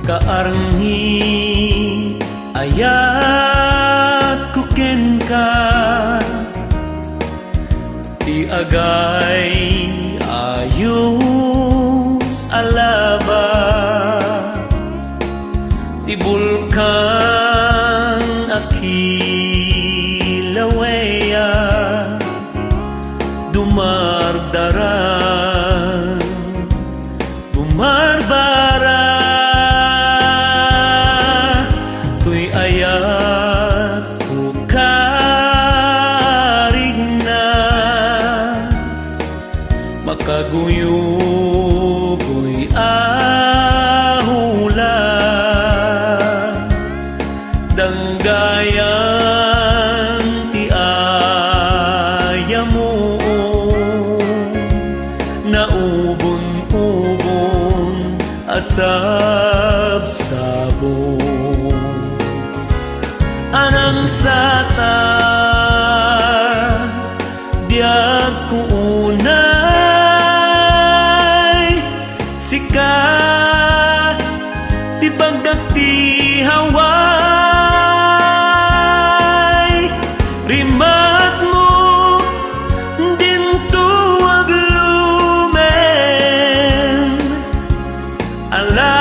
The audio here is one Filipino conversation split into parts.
kaarngi ayat kuken ka ti agay ayos alaba ti bulkan akilaweya dumardaran bumarbara tuy ayat ukarigna makaguyugoy ahula danggayan ti ayamo naubon-ubon asab-sabon anang sata diag kuunay sika ti bagdak ti haway rimat mo dinto aglumen ala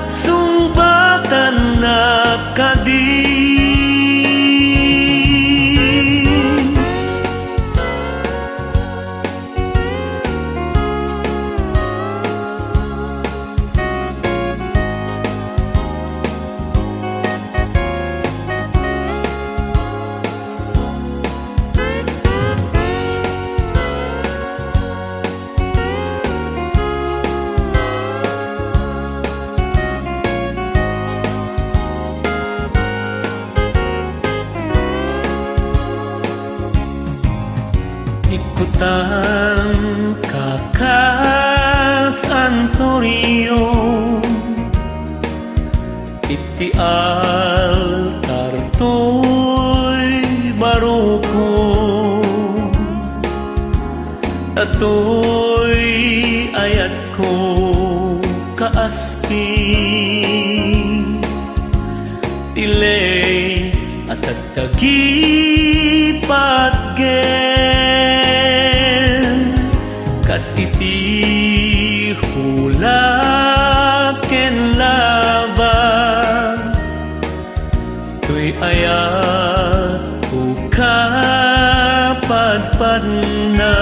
sumbatan na kadi ikutan kakas Antonio iti altar to'y baroko ato'y ayat ko kaaski ilay at agtagi-patgen kas iti hula ken lava tuy ayat ukapadpad na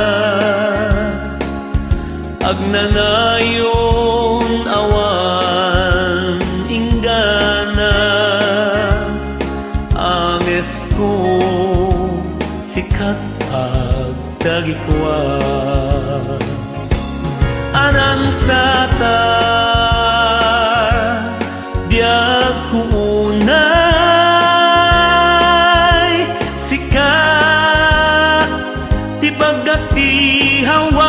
agnanayon awan inggana anges ko sikat agdagikwa anang sata diag kuunay sika ti bagdak ti haway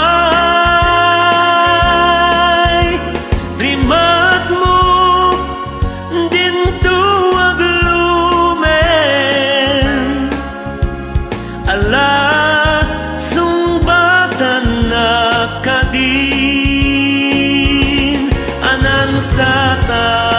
rimat mo dinto aglumen ala sumbatan na kadin anang sata